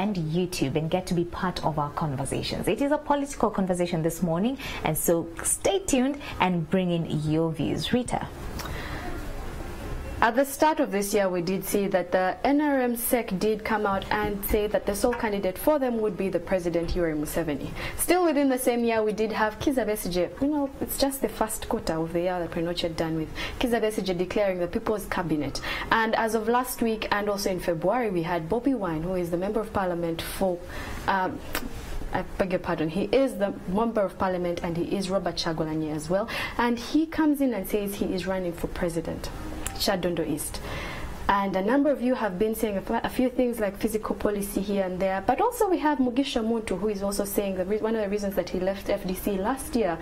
and YouTube and get to be part of our conversations. It is a political conversation this morning, and so stay tuned and bring in your views. Rita. At the start of this year, we did see that the NRM SEC did come out and say that the sole candidate for them would be the President Yoweri Museveni. Still within the same year, we did have Kizza Besigye. You know, it's just the first quarter of the year that we're not yet done with. Kizza Besigye declaring the People's Cabinet. And as of last week and also in February, we had Bobi Wine, who is the Member of Parliament for... I beg your pardon, he is the Member of Parliament and he is Robert Kyagulanyi as well. And he comes in and says he is running for President. Kyadondo East. And a number of you have been saying a few things like physical policy here and there, but also we have Mugisha Muntu, who is also saying that one of the reasons that he left FDC last year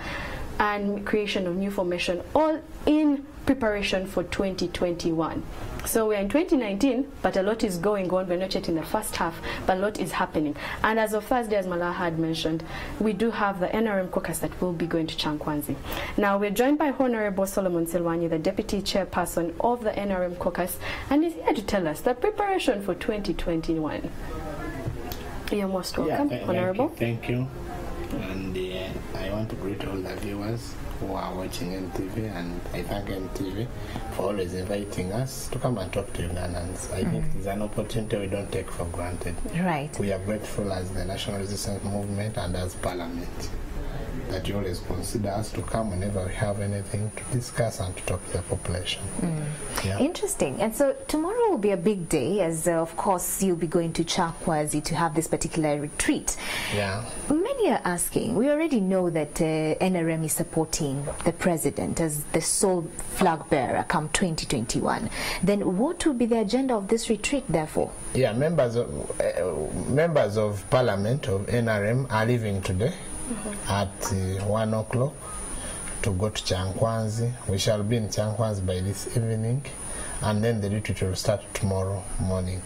and creation of new formation, all in preparation for 2021. So we're in 2019, but a lot is going on. We're not yet in the first half, but a lot is happening. And as of Thursday, as Malala had mentioned, we do have the NRM caucus that will be going to Kyankwanzi. Now, we're joined by Honorable Solomon Silwanyi, the Deputy Chairperson of the NRM caucus, and he's here to tell us the preparation for 2021. You're most welcome, Honorable. Thank you. And I want to greet all the viewers who are watching NTV, and I thank NTV for always inviting us to come and talk to Ugandans. I think it's an opportunity we don't take for granted. Right. We are grateful as the National Resistance Movement and as Parliament that you always consider us to come whenever we have anything to discuss and to talk to the population. Yeah. Interesting. And so tomorrow will be a big day, as of course you'll be going to Kyankwanzi to have this particular retreat. Yeah. Many are asking, we already know that NRM is supporting the president as the sole flag bearer come 2021. Then what will be the agenda of this retreat, therefore? Yeah, members of Parliament of NRM are leaving today at 1 o'clock to go to Kyankwanzi. We shall be in Kyankwanzi by this evening, and then the retreat will start tomorrow morning.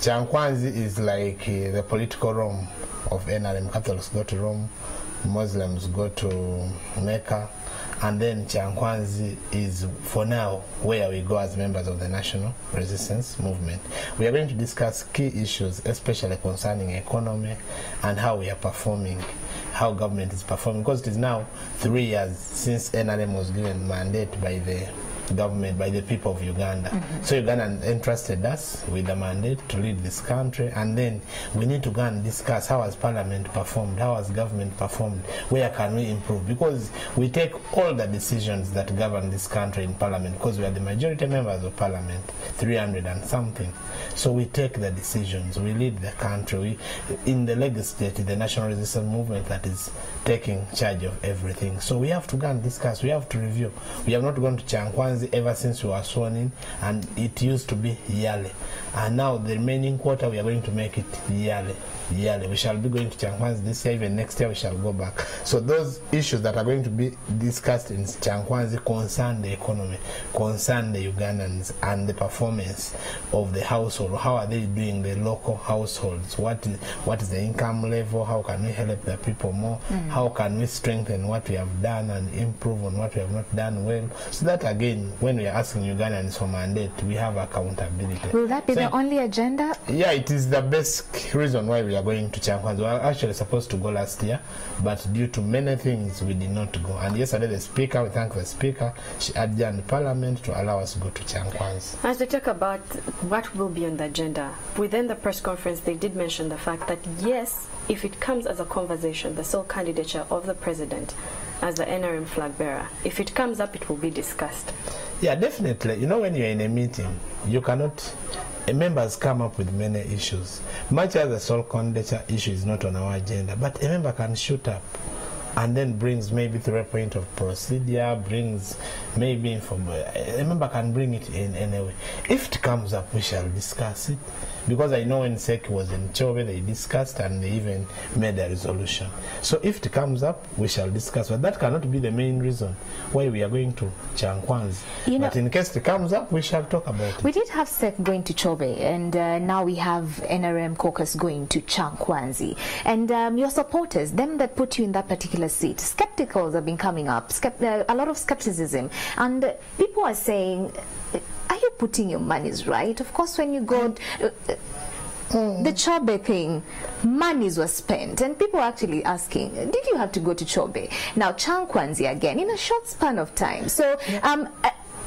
Kyankwanzi is like the political Rome of NRM. Catholics go to Rome, Muslims go to Mecca, and then Kyankwanzi is, for now, where we go as members of the National Resistance Movement. We are going to discuss key issues, especially concerning economy and how we are performing, how government is performing, because it is now 3 years since NRM was given mandate by the government, by the people of Uganda. So Uganda entrusted us with the mandate to lead this country, and then we need to go and discuss how has Parliament performed, how has government performed, where can we improve, because we take all the decisions that govern this country in Parliament, because we are the majority members of Parliament, 300 and something. So we take the decisions, we lead the country. In the legislature, the National Resistance Movement that is taking charge of everything. So we have to go and discuss, we have to review. We have not gone to Kyankwanzi ever since we were sworn in, and it used to be yearly. And now the remaining quarter we are going to make it yearly. We shall be going to Kyankwanzi this year, even next year we shall go back. So those issues that are going to be discussed in Kyankwanzi concern the economy, concern the Ugandans and the performance of the household. How are they doing, the local households? What is the income level? How can we help the people more? How can we strengthen what we have done and improve on what we have not done well? So that again, when we are asking Ugandans for mandate, we have accountability. Will that be the only agenda? Yeah, it is the basic reason why we are going to Kyankwanzi. We were actually supposed to go last year, but due to many things we did not go. And yesterday the Speaker, we thank the Speaker, she adjourned Parliament to allow us to go to Kyankwanzi. As we talk about what will be on the agenda, within the press conference they did mention the fact that yes, if it comes as a conversation, the sole candidature of the president as the NRM flag bearer, if it comes up, it will be discussed. Yeah, definitely. You know, when you're in a meeting, you cannot... members come up with many issues. Much as the sole candidature issue is not on our agenda, but a member can shoot up and then brings maybe through a point of procedure, brings maybe a member can bring it in anyway. If it comes up, we shall discuss it. Because I know when SEC was in Chobe, they discussed and they even made a resolution. So if it comes up, we shall discuss. But that cannot be the main reason why we are going to Kyankwanzi. But in case it comes up, we shall talk about it. We did have SEC going to Chobe, and now we have NRM caucus going to Kyankwanzi. And your supporters, them that put you in that particular seat, skepticals have been coming up, a lot of skepticism. And people are saying, are you putting your monies right? Of course, when you go... The Chobe thing, monies were spent, and people were actually asking, did you have to go to Chobe? Now, Chankwanzi again, in a short span of time. So,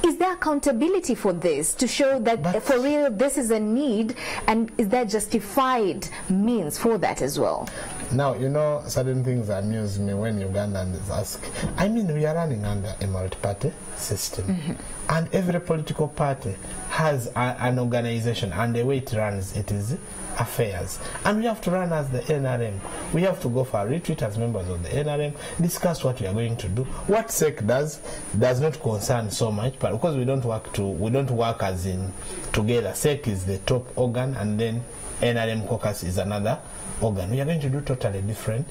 is there accountability for this to show that for real this is a need, and is there justified means for that as well? Now, you know, certain things amuse me when Ugandans ask. I mean, we are running under a multi-party system, and every political party has an organization, and the way it runs it is affairs, and we have to run as the NRM. We have to go for a retreat as members of the NRM, discuss what we are going to do. What SEC does not concern so much, but because we don't work as in together. SEC is the top organ, and then NRM caucus is another organ. We are going to do totally different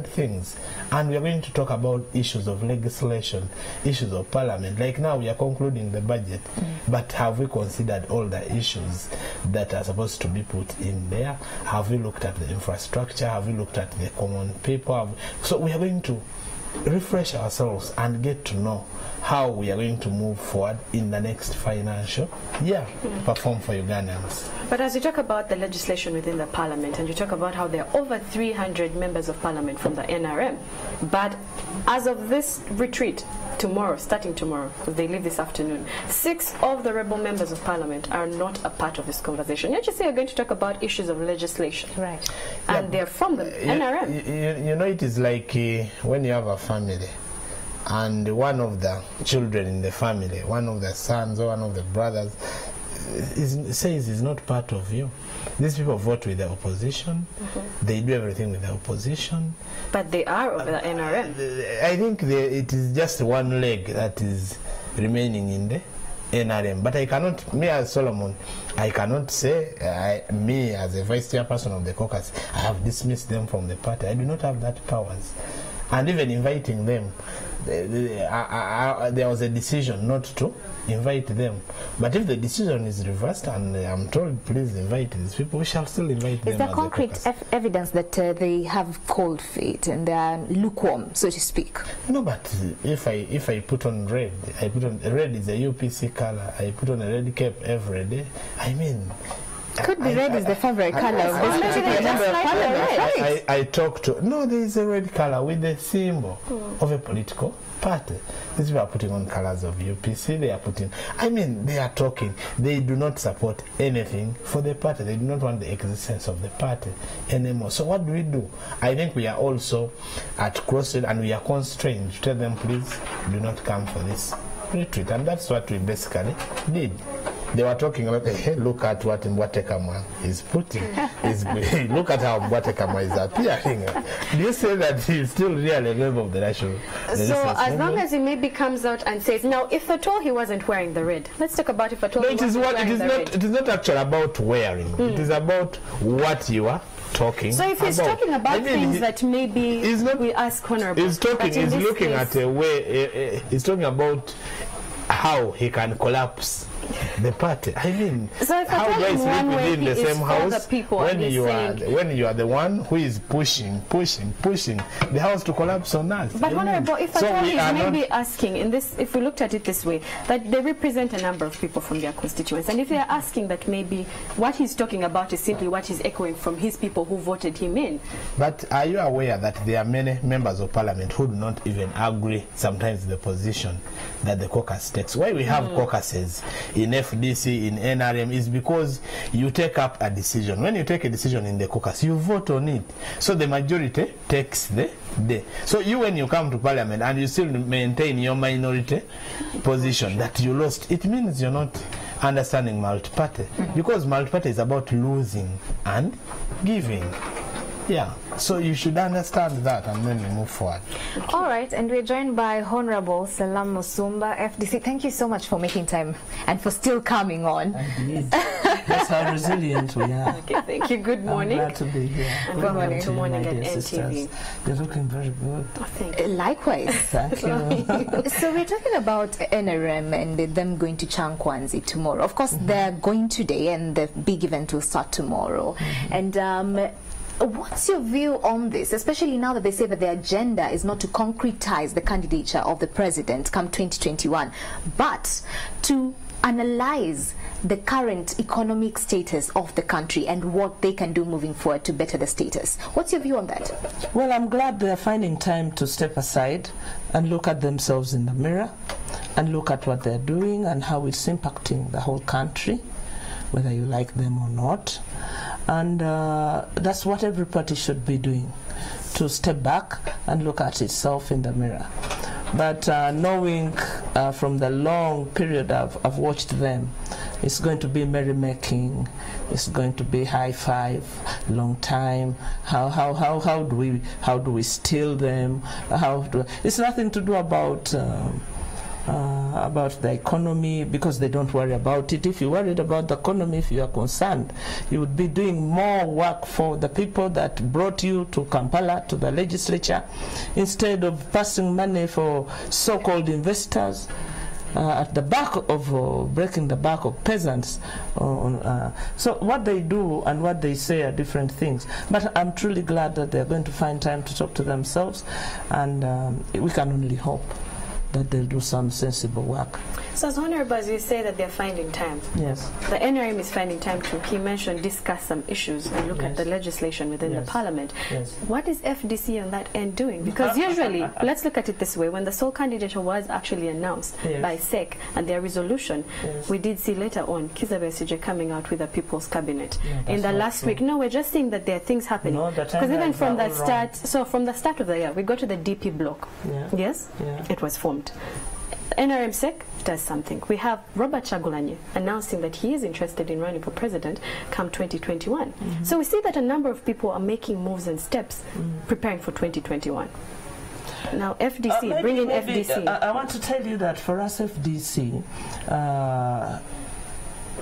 things, and we are going to talk about issues of legislation, issues of parliament. Like now we are concluding the budget, but have we considered all the issues that are supposed to be put in there? Have we looked at the infrastructure? Have we looked at the common people? So we are going to refresh ourselves and get to know how we are going to move forward in the next financial year, perform for Ugandans. But as you talk about the legislation within the parliament, and you talk about how there are over 300 members of parliament from the NRM, but as of this retreat, tomorrow, starting tomorrow, because they leave this afternoon, 6 of the rebel members of parliament are not a part of this conversation. Yet you say you're going to talk about issues of legislation. Right. And they're from the NRM. You know, it is like when you have a family, and one of the children in the family, one of the sons or one of the brothers, says is not part of you. These people vote with the opposition. They do everything with the opposition. But they are of the NRM. I think it is just one leg that is remaining in the NRM. But I cannot, me as Solomon, I cannot say, me as a vice chairperson of the caucus, I have dismissed them from the party. I do not have that powers. And even inviting them, there was a decision not to invite them. But if the decision is reversed and I'm told please invite these people, we shall still invite them. Is there concrete evidence that they have cold feet and they are lukewarm, so to speak? No, but if I put on red, red is a UPC color, I put on a red cap every day, I mean, could be red is the favorite color of this particular member of parliament. I talk to, no, there is a red color with the symbol of a political party. These people are putting on colors of UPC, they are putting, I mean, they are talking, they do not support anything for the party, they do not want the existence of the party anymore. So what do? I think we are also at crossroads, and we are constrained to tell them, please do not come for this retreat, and that's what we basically did. They were talking about, hey, look at what Mbwatekamwa is putting. Look at how Mbwatekamwa is appearing. Do you say that he's still really a member of the national? So as long as he maybe comes out and says, now if at all he wasn't wearing the red, let's talk about if at all he wasn't wearing the red. It is not actually about wearing. It is about what you are talking. So if he's talking about things that maybe we ask Honorable. He's looking at a way, he's talking about how he can collapse the party. I mean, so if how guys live within the same house when you are the one who is pushing the house to collapse on us. But Honorable, if at all he's maybe asking in this, if we looked at it this way, that they represent a number of people from their constituents, and if they are asking that maybe what he's talking about is simply what he's echoing from his people who voted him in. But are you aware that there are many members of parliament who do not even agree sometimes the position that the caucus takes? Why we have caucuses in FDC, in NRM, is because you take up a decision. When you take a decision in the caucus, you vote on it. So the majority takes the day. So you, when you come to parliament and you still maintain your minority position that you lost, it means you're not understanding multi-party. Because multi-party is about losing and giving. Yeah, so you should understand that, and then we move forward. All right, and we're joined by Honorable Salam Musumba, FDC. Thank you so much for making time and for still coming on. That's how resilient we are. Okay, thank you. Good morning. I'm glad to be here. Good morning. Good morning at NTV. You're looking very good. Oh, thank you. Likewise. Thank you. So we're talking about NRM and them going to Chankwanzi tomorrow. Of course, they're going today, and the big event will start tomorrow. And what's your view on this, especially now that they say that the agenda is not to concretize the candidature of the president come 2021, but to analyze the current economic status of the country and what they can do moving forward to better the status. What's your view on that? Well, I'm glad they're finding time to step aside and look at themselves in the mirror and look at what they're doing and how it's impacting the whole country, whether you like them or not. And that's what every party should be doing, to step back and look at itself in the mirror. But knowing from the long period I've watched them, it's going to be merrymaking, it's going to be high five, long time. How do we steal them? It's nothing to do about the economy, because they don't worry about it. If you worried about the economy, if you are concerned, you would be doing more work for the people that brought you to Kampala, to the legislature, instead of passing money for so-called investors at the back of breaking the back of peasants. So what they do and what they say are different things. But I'm truly glad that they're going to find time to talk to themselves, and we can only hope that they'll do some sensible work. So as Honorable, as you say that they're finding time, yes, the NRM is finding time to, he mentioned, discuss some issues and look at the legislation within the parliament. Yes. What is FDC on that end doing? Because usually, let's look at it this way, when the sole candidate was actually announced by SEC and their resolution, we did see later on Kizza Besigye coming out with a People's Cabinet. In the last week, no, we're just seeing that there are things happening. Because even from the start, so from the start of the year, we go to the DP block. Yes? It was formed. NRM SEC does something. We have Robert Chagulanyi announcing that he is interested in running for president come 2021. So we see that a number of people are making moves and steps preparing for 2021. Now FDC, bring in FDC. I want to tell you that for us FDC,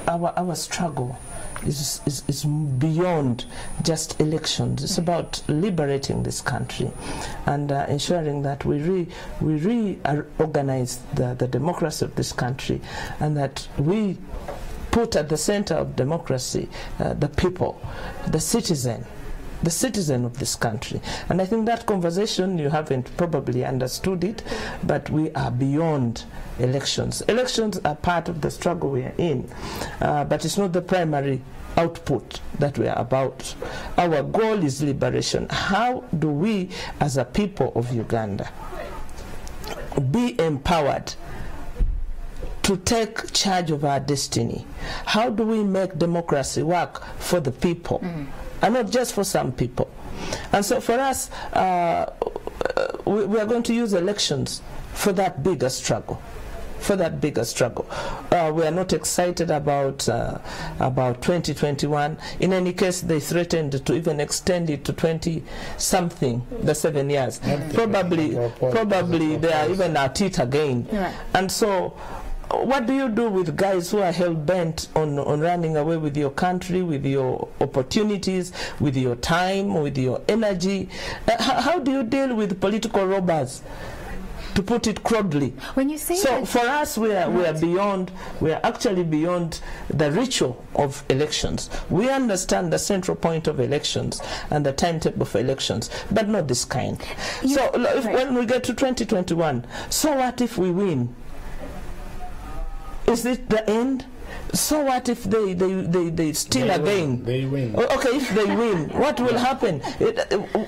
our struggle is beyond just elections. It's about liberating this country and ensuring that we reorganize the democracy of this country, and that we put at the center of democracy the people, the citizen of this country. And I think that conversation, you haven't probably understood it, but we are beyond elections. Elections are part of the struggle we are in, but it's not the primary output that we are about. Our goal is liberation. How do we, as a people of Uganda, be empowered to take charge of our destiny? How do we make democracy work for the people and not just for some people? And so for us, we are going to use elections for that bigger struggle. We are not excited about 2021. In any case, they threatened to even extend it to 20-something, the 7 years. Probably they are even at it again. And so what do you do with guys who are hell-bent on running away with your country, with your opportunities, with your time, with your energy? How do you deal with political robbers, to put it crudely? When you say so, for us, we are actually beyond the ritual of elections. We understand the central point of elections and the timetable for elections, but not this kind. When we get to 2021, so what if we win? Is it the end? So what if they steal again? They win. Okay, if they win, what will happen?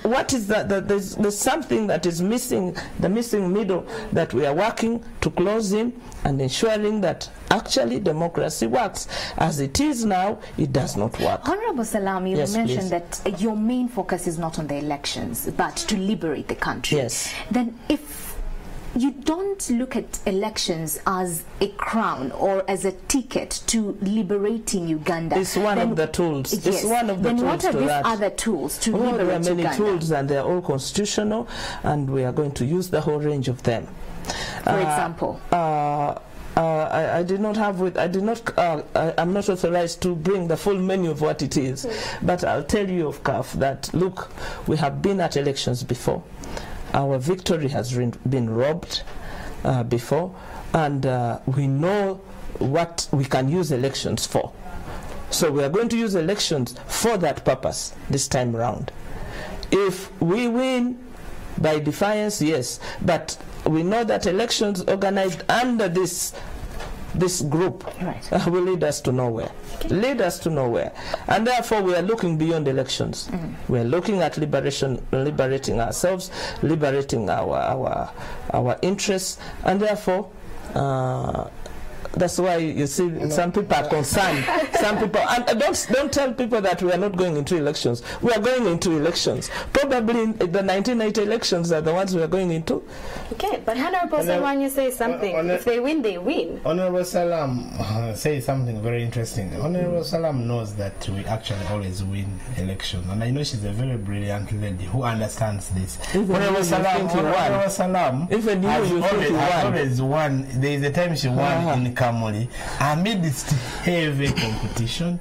What is that? There's something that is missing, the missing middle that we are working to close in and ensuring that actually democracy works. As it is now, it does not work. Honorable Salam, you mentioned please. That your main focus is not on the elections, but to liberate the country. Yes. Then if you don't look at elections as a crown or as a ticket to liberating Uganda. It's one of the tools. Yes. It's one of the then tools what are to these that. other tools to liberate There are many Uganda? tools, and they are all constitutional, and we are going to use the whole range of them. For example? I did not have with. I did not. I'm not authorized to bring the full menu of what it is, but I'll tell you of CAF that look, we have been at elections before. Our victory has been robbed before, and we know what we can use elections for. So we are going to use elections for that purpose this time around. If we win by defiance, yes, but we know that elections organized under this this group Right. will lead us to nowhere. Lead us to nowhere. And therefore we are looking beyond elections. We are looking at liberating ourselves, liberating our interests, and therefore that's why you see some people are concerned. Some people, and don't tell people that we are not going into elections. We are going into elections. Probably the 1980 elections are the ones we are going into. Okay, but Honorable Salam, you say something. If they win, they win. Honorable Salam says something very interesting. Honorable Salam knows that we actually always win elections, and I know she's a very brilliant lady who understands this. Honorable Salam, even you always won. There is a time she won in Kamuli amidst heavy competition,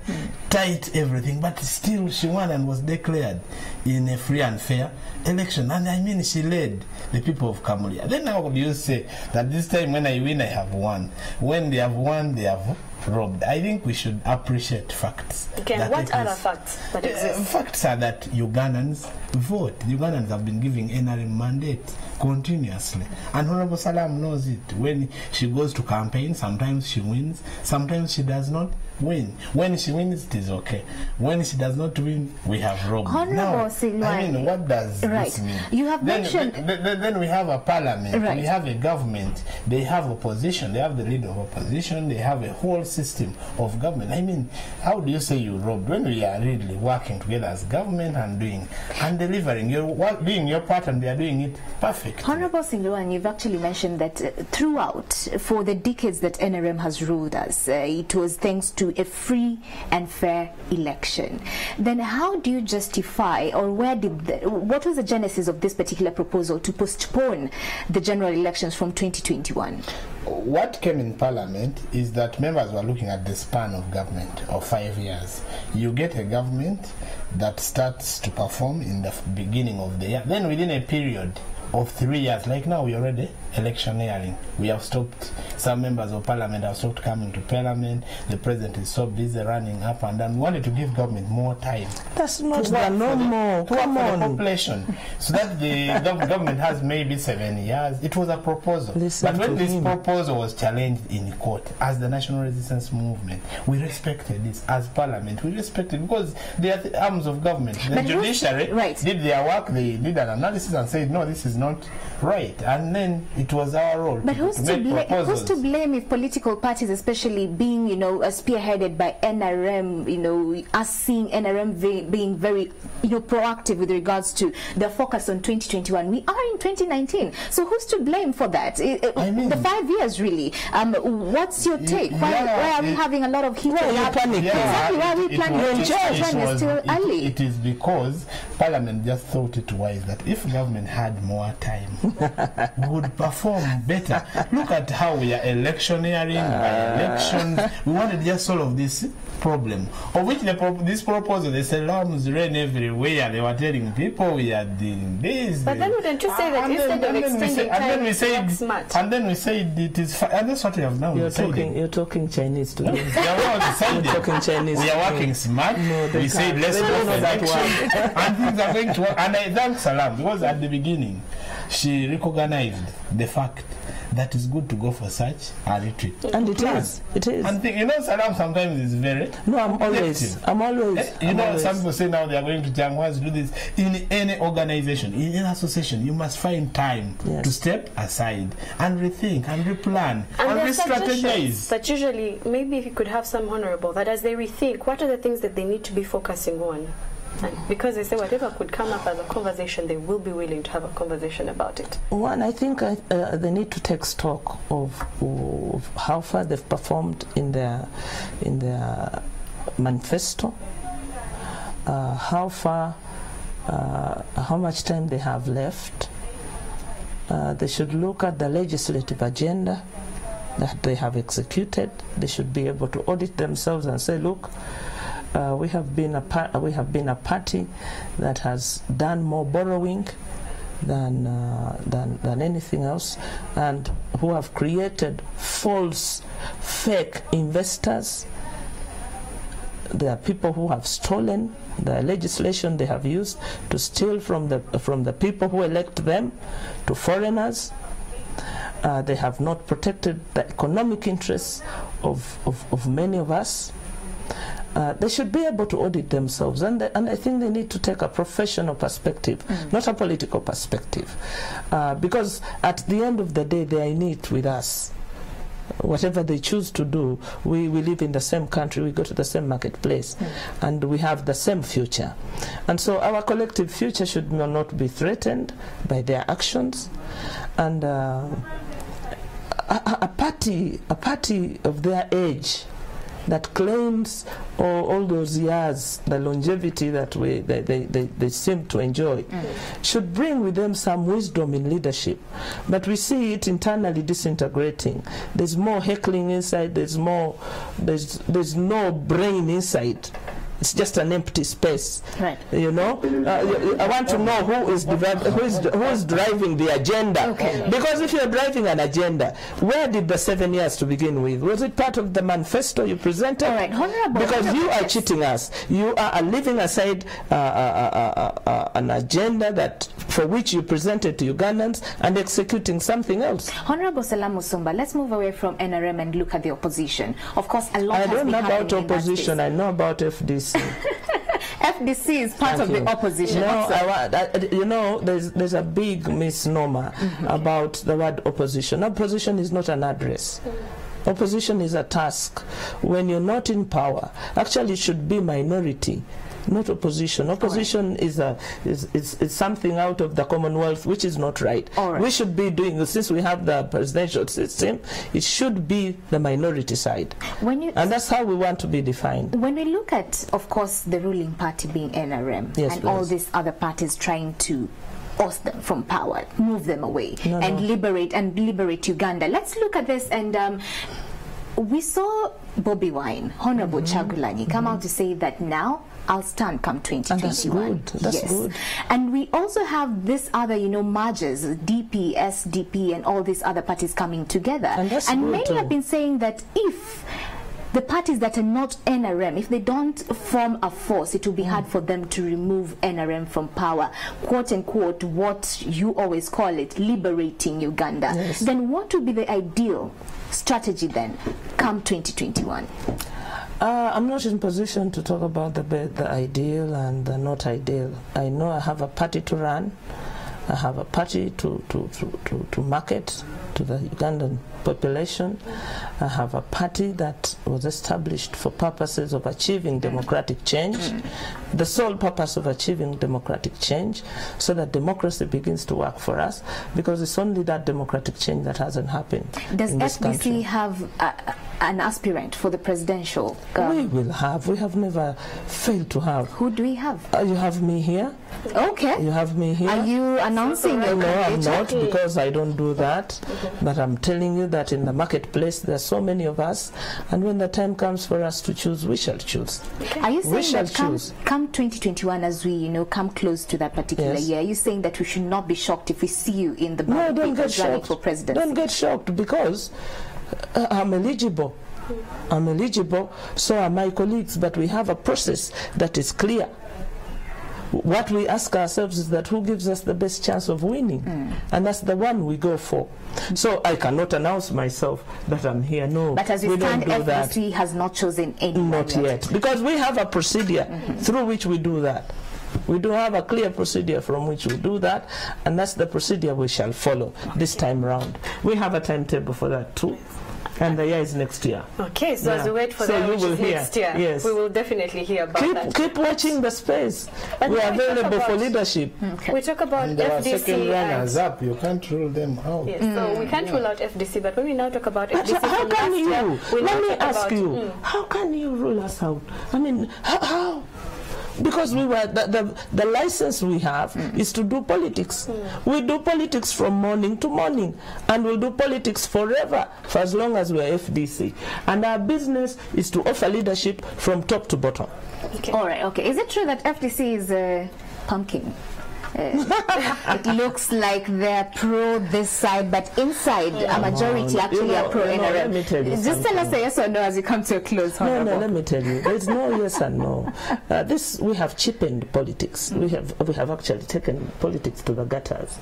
tight everything, but still she won and was declared in a free and fair election. And I mean, she led the people of Kamuli. Then how would you say that this time when I win, I have won? When they have won, they have robbed. I think we should appreciate facts. Okay, what are the facts that exist? Facts are that Ugandans vote. Ugandans have been giving NRM mandate continuously. And Honorable Salam knows it. When she goes to campaign, sometimes she wins, sometimes she does not win. When she wins, it is okay. When she does not win, we have robbed. Honorable Silwani, I mean, what does this mean? You have mentioned... Then we have a parliament, Right. we have a government, they have opposition, they have the leader of opposition, they have a whole system of government. I mean, how do you say you robbed when we are really working together as government and doing and delivering? You're doing your part and they are doing it perfect. Honorable Silwani, you've actually mentioned that throughout, for the decades that NRM has ruled us, it was thanks to a free and fair election. Then how do you justify, or what was the genesis of this particular proposal to postpone the general elections from 2021? What came in Parliament is that members were looking at the span of government of 5 years. You get a government that starts to perform in the beginning of the year. Then within a period of 3 years, like now we are already electioneering. We have stopped, some members of Parliament have stopped coming to Parliament. The President is so busy running up and down. We wanted to give government more time. That's not the normal. Come on. The population. So that the government has maybe 7 years. It was a proposal. But when this proposal was challenged in court, as the National Resistance Movement, we respected this. As Parliament, we respected, because they are the arms of government. The judiciary did their work, they did an analysis and said, no, this is not right. And then it was our role but who's to blame if political parties, especially being, spearheaded by NRM, us seeing NRM being very, proactive with regards to the focus on 2021. We are in 2019. So who's to blame for that? I mean, the 5 years, really. What's your take? Why are we having a lot of heat? Exactly. Why are we planning when it's still early? It is because Parliament just thought it wise that if government had more time, we would perform better. Look at how we are electioneering by elections. We wanted to just solve this problem, of which this proposal, the salams ran everywhere. They were telling people we are doing this. But then wouldn't you say that instead of extending time, and then we said it is fine. And that's what we have now. You're talking Chinese to me. You're talking Chinese. We are working smart. We said let's go for election, and things are going to work. And I thank Salam, because at the beginning she recognized the fact that it's good to go for such a retreat. And it is. It is. And Salam sometimes is very I'm always. Some people say now they are going to Changwas to do this. In any organization, in any association, you must find time to step aside and rethink and replan and re-strategize. But usually, maybe if you could have some honorable, that as they rethink, what are the things that they need to be focusing on? And because they say whatever could come up as a conversation, they will be willing to have a conversation about it. One, I think they need to take stock of how far they've performed in their manifesto, how much time they have left. They should look at the legislative agenda that they have executed. They should be able to audit themselves and say, look, we have been a party that has done more borrowing than anything else, and who have created false, fake investors. There are people who have stolen the legislation they have used to steal from the people who elect them to foreigners. They have not protected the economic interests of many of us. They should be able to audit themselves, and I think they need to take a professional perspective, not a political perspective, because at the end of the day they are in it with us. Whatever they choose to do, we live in the same country, we go to the same marketplace, and we have the same future. And so our collective future should not be threatened by their actions. And a party of their age that claims all those years, the longevity that they seem to enjoy, should bring with them some wisdom in leadership. But we see it internally disintegrating. There's more heckling inside. There's no brain inside. It's just an empty space. Right. You know, I want to know who is driving the agenda. Okay. Because if you're driving an agenda, where did the 7 years to begin with? Was it part of the manifesto you presented? All right, Honorable. Because you are cheating us. You are leaving aside an agenda that for which you presented to Ugandans and executing something else. Honorable Salam Musumba, let's move away from NRM and look at the opposition. Of course, a lot has been happening. I don't know about opposition. I know about FDC. FDC is part of the opposition. You know, there's a big misnomer about the word opposition. Opposition is not an address. Opposition is a task. When you're not in power, actually it should be minority, not opposition. Opposition is something out of the Commonwealth, which is not right. We should be doing, since we have the presidential system, it should be the minority side. And that's how we want to be defined. When we look at, of course, the ruling party being NRM, and all these other parties trying to oust them from power, move them away, liberate Uganda. Let's look at this. And we saw Bobi Wine, Honorable Chagulanyi, come out to say that now I'll stand come 2021. That's good. And we also have this other, mergers, DP, SDP, and all these other parties coming together. And many have been saying that if the parties that are not NRM, if they don't form a force, it will be hard for them to remove NRM from power. Quote unquote, what you always call it, liberating Uganda. Yes. Then what would be the ideal strategy then, come 2021? I'm not in position to talk about the ideal and the not ideal. I know I have a party to run. I have a party to market to the Ugandan population. I have a party that was established for purposes of achieving democratic change, the sole purpose of achieving democratic change, so that democracy begins to work for us, because it's only that democratic change that hasn't happened. Does in this FDC country. have an aspirant for the presidential? We will have. We have never failed to have. Who do we have? You have me here. Okay. You have me here. Are you announcing your No, I'm not, because I don't do that. But I'm telling you that in the marketplace there are so many of us, and when the time comes for us to choose, we shall choose. Are you saying that come 2021, as we come close to that particular year, are you saying that we should not be shocked if we see you in the ballot running for presidency? Don't get shocked, because I'm eligible. I'm eligible, so are my colleagues, but we have a process that is clear. What we ask ourselves is that who gives us the best chance of winning, and that's the one we go for. So I cannot announce myself that I'm here. No, but as we stand, FDC has not chosen anyone. Not yet, because we have a procedure through which we do that. We do have a clear procedure from which we do that, and that's the procedure we shall follow this time round. We have a timetable for that too. And the year is next year. Okay, so as we wait for that, which is next year, we will definitely hear about that. Keep watching the space. We are available for leadership. We talk about and there FDC. Are second runners up. You can't rule them out. Yes, so we can't rule out FDC, but when we now talk about FDC, how can you? Let me ask you, how can you rule us out? I mean, how? Because we were the license we have is to do politics. We do politics from morning to morning, and we'll do politics forever for as long as we're FDC. And our business is to offer leadership from top to bottom. Okay. All right. Okay. Is it true that FDC is pumpkin? It looks like they're pro this side, but inside a majority actually are pro NRM. Let me tell you Just tell us a yes or no as you come to a close. No, let me tell you, there's no yes and no. We have cheapened politics. We have actually taken politics to the gutters.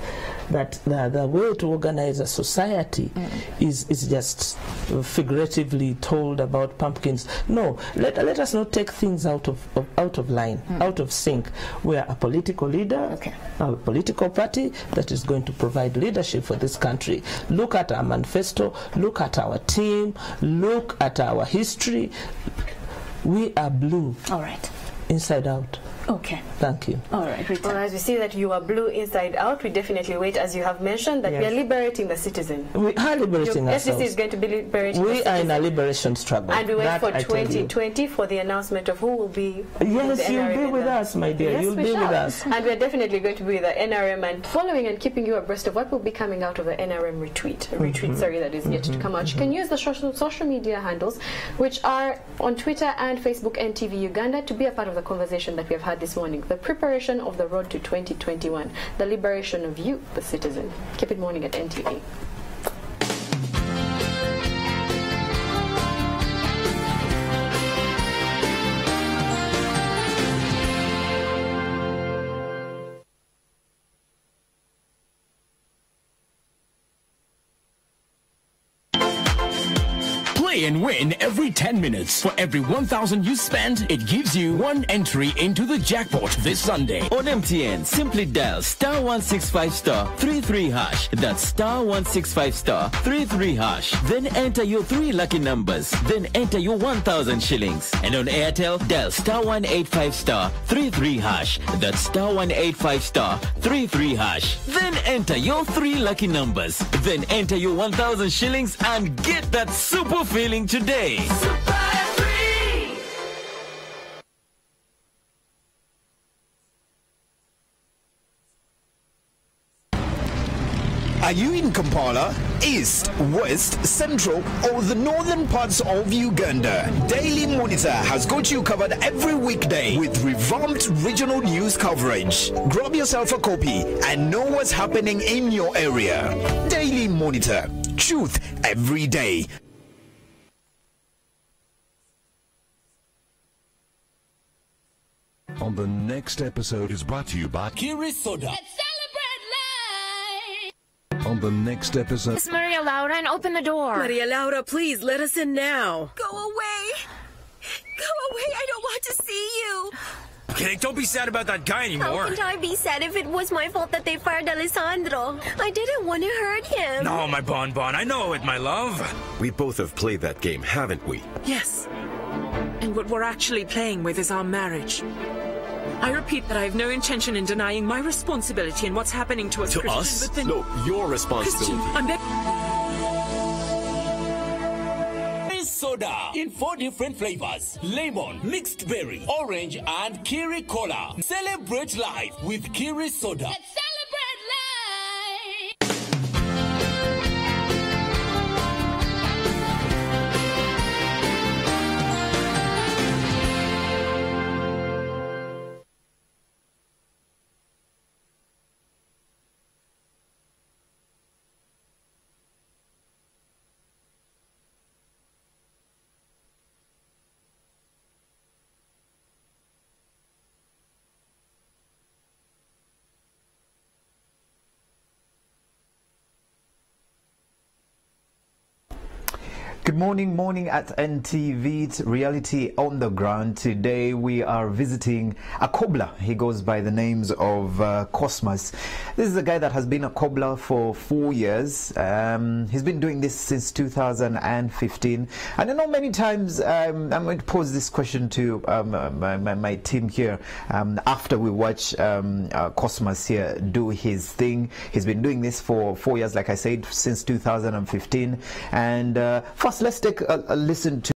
That the way to organize a society is just figuratively told about pumpkins. No, let us not take things out of line, out of sync. We are a political leader, a political party that is going to provide leadership for this country. Look at our manifesto, look at our team, look at our history. We are blue. All right. Inside out. Okay. Thank you. All right, Rita. Well, as we see that you are blue inside out, we definitely wait, as you have mentioned, that we are liberating the citizen. We are liberating ourselves. SDC is going to be liberating the citizen. We are in a liberation struggle. And we wait for 2020 for the announcement of who will be. Yes, you'll be with us, my dear. Yes, you'll be with us. And we're definitely going to be with the NRM and following and keeping you abreast of what will be coming out of the NRM retreat. That is yet to come out. You can use the social media handles, which are on Twitter and Facebook and NTV Uganda, to be a part of the conversation that we have had this morning. The preparation of the road to 2021, the liberation of you, the citizen. Keep it morning at NTV. Play and win every 10 minutes. For every 1,000 you spend, it gives you one entry into the jackpot this Sunday. On MTN, simply dial *165*33#. That's *165*33#. Then enter your 3 lucky numbers. Then enter your 1,000 shillings. And on Airtel, dial *185*33#. That's *185*33#. Then enter your 3 lucky numbers. Then enter your 1,000 shillings and get that super feeling today. Are you in Kampala, East, West, Central, or the northern parts of Uganda? Daily Monitor has got you covered every weekday with revamped regional news coverage. Grab yourself a copy and know what's happening in your area. Daily Monitor. Truth every day. On the next episode is brought to you by Kiri Soda. On the next episode, It's Maria Laura, and open the door. Maria Laura, please, let us in now. Go away. Go away. I don't want to see you. Okay, don't be sad about that guy anymore. How can I be sad if it was my fault that they fired Alessandro? I didn't want to hurt him. No, my bonbon, I know it, my love. We both have played that game, haven't we? Yes. And what we're actually playing with is our marriage. I repeat that I have no intention in denying my responsibility in what's happening to us. To Christian, us? But then, No, your responsibility. Christian, Kiri Soda in 4 different flavors: lemon, mixed berry, orange, and Kiri Cola. Celebrate life with Kiri Soda. Good morning at NTV. It's Reality on the Ground. Today we are visiting a cobbler. He goes by the names of Cosmas. This is a guy that has been a cobbler for 4 years. He's been doing this since 2015. And I know many times I'm going to pose this question to my team here after we watch Cosmas here do his thing. He's been doing this for 4 years, like I said, since 2015. And first, let's take a listen to